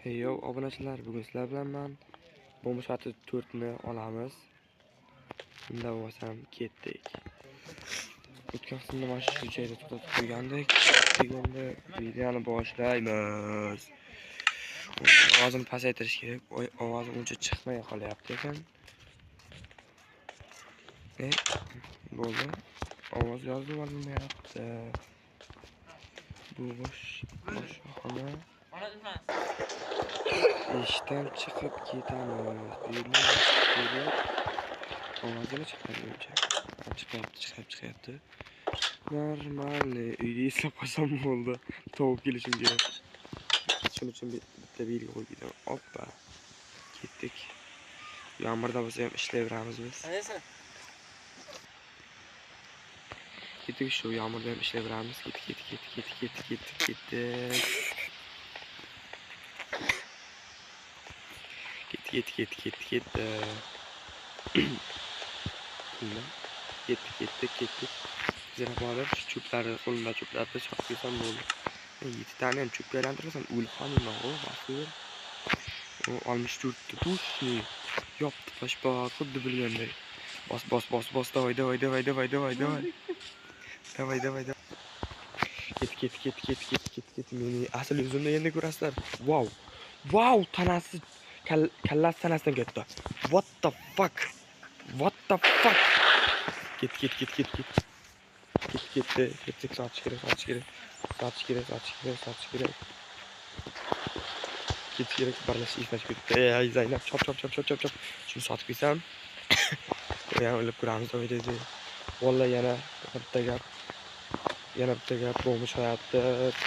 Yo obunachilar, bugun sizlar bilan men bomba 4 ni olamiz. Unda bo'lsam ketdik. O'tgan qismda mana shu joyda to'xtatib qo'ygandik. Endi videoni boshlaymiz. Ovozini pasaytirish kerak. Ovozi uncha chiqmay qolyapti ekan. Bo'ldi. Ovoz yozib olmayapti. Bu boshqona. İşten çıkıp gidemiyoruz. Büyüler ovozini chiqarguncha. Chiqyapti. Normalni uyda eslab qolsam bo'ldi. Tovib kelishim kerak. Shuning uchun bitta belgi qo'yib edim. Hoppa. Ketdik. Yomg'irda bo'lsa ham ishlayveramiz biz. Ketdik shu yomg'irda ham ishlayveramiz. Ketdik. Ketdik. Zirabolar cho'plarni qo'limda cho'plarni chopib qo'ysam bo'ldi. 7 tane ham cho'pga aylantirsam o'lxonima g'o'g'asir. O 64 tushni yopdi pashpa xuddi bilganday. Bos. Davay. Ket. Meni asl yuzimni endi ko'rasizlar. Wow, tanasi kallasi tanasidan ketdi. What the fuck? Ket. Sotish kerak. Ketish kerak, birlashib ishlash kerak. Ey Zaynab, chop. Shuni sotib qo'ysam. Yana o'lib ko'ramiz deydi. Vallahi yana bitta gap bomba hayotda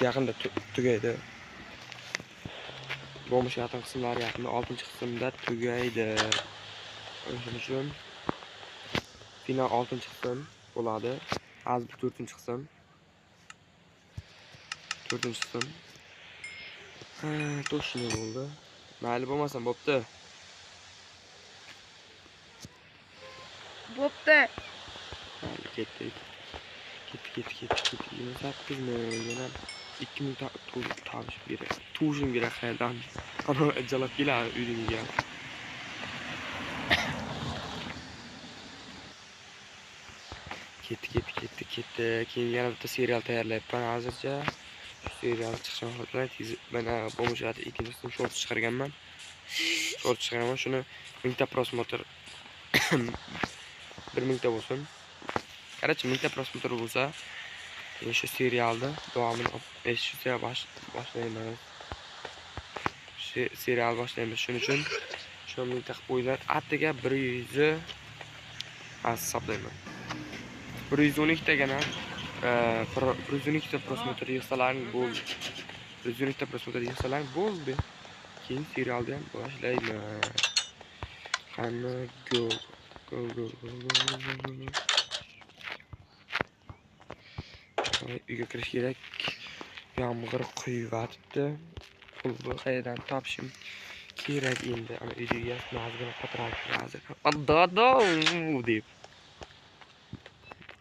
yaqinda tugaydi. Bomba hayotning qismlari yaqinda 6-qismda tugaydi. Shuning uchun final 6-qism bo'ladi. Az bir 4-qism. To'shni bo'ldi. Mayli bo'lmasam bo'pti. Mayli ketdik. 28 mi? Yana 2000 to'lish kerak. Tushim kerak qayerdan? Ana jalab keladi uyingga. Ketdi. Keyin yana bitta serial tayyorlayapman hozircha. Serial chiqishini xohlamayman. Mana bo'mishati ikkinchisidan short chiqarganman. Shuni 1000 ta prosmotr 1000 ta bo'lsin. Qarachi 1000 ta prosmotr bo'lsa, shu serialda davomini eshitishga boshlaymiz. Serial boshlaymiz. Shuning uchun shu 1000 ta qo'ylar atiga 100 hisoblayman. 112 tagana 112 ta prosmotr yig'salaring bo'ldi. 112 ta prosmotr yig'salaring bo'ldi. Keyin serialda ham boshlaymiz. Qani go. Uyga kirish kerak. Yomg'ir quyayotibdi. Pulni qayerdan topishim kerak endi. Ana uyga mazgina patraki hozir. Adado deb.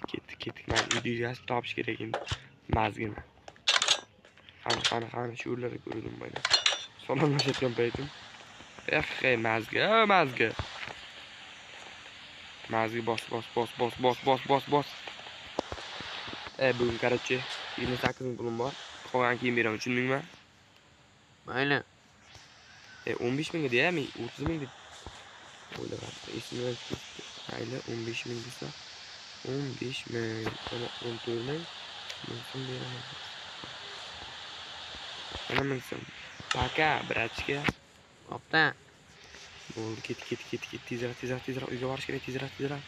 Ketdik. Men uyga topish kerak endi. Mazgina. Qani shu yerlarda ko'rdim mana. Salomlashayotgan paytim. Mazga. Mazga bos. Bugun qarachi 28 ming pulim bor. Qolgan keyin beraman, tushundingmi? Mayli. 15 mingga deymi? 30 ming deb o'ylabman. Esimdan ketdi. Mayli, 15 ming desa 15 ming, 14 ming. Men beraman. Mana men so'm. Paka, bratchka. Opta. Bo'ldi, ket. Tezroq uyga borish kerak, tezroq. Tezroq.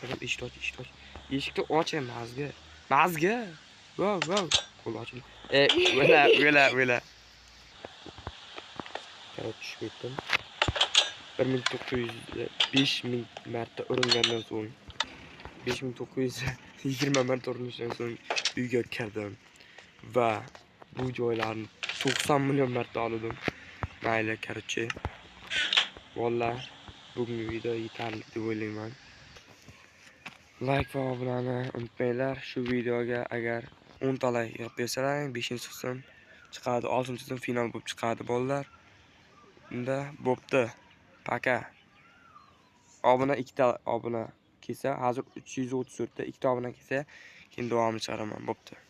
Qizim, eshik och. Eshikni och mazga. Wow. Qo'l ochildi. O'la. Qarab tushib ketdim. 5900 marta uringandan so'ng 5920 marta urinishdan so'ng uyga kirdim va bu joylarni 90 million marta oldim. Mayli, qarachi. Vallahi bugungi video yetarli deb o'ylayman. Like va obunani unutmanglar. Shu videoga agar 10 talar yig'ib bersalaring, 5-so'm chiqadi, 6-so'm final bo'lib chiqadi bolalar. Unda bo'pti. Paka. Obuna 2 ta obuna kelsa, hozir 334 ta 2 ta obuna kelsa, keyin davomini chiqaraman. Bo'pti.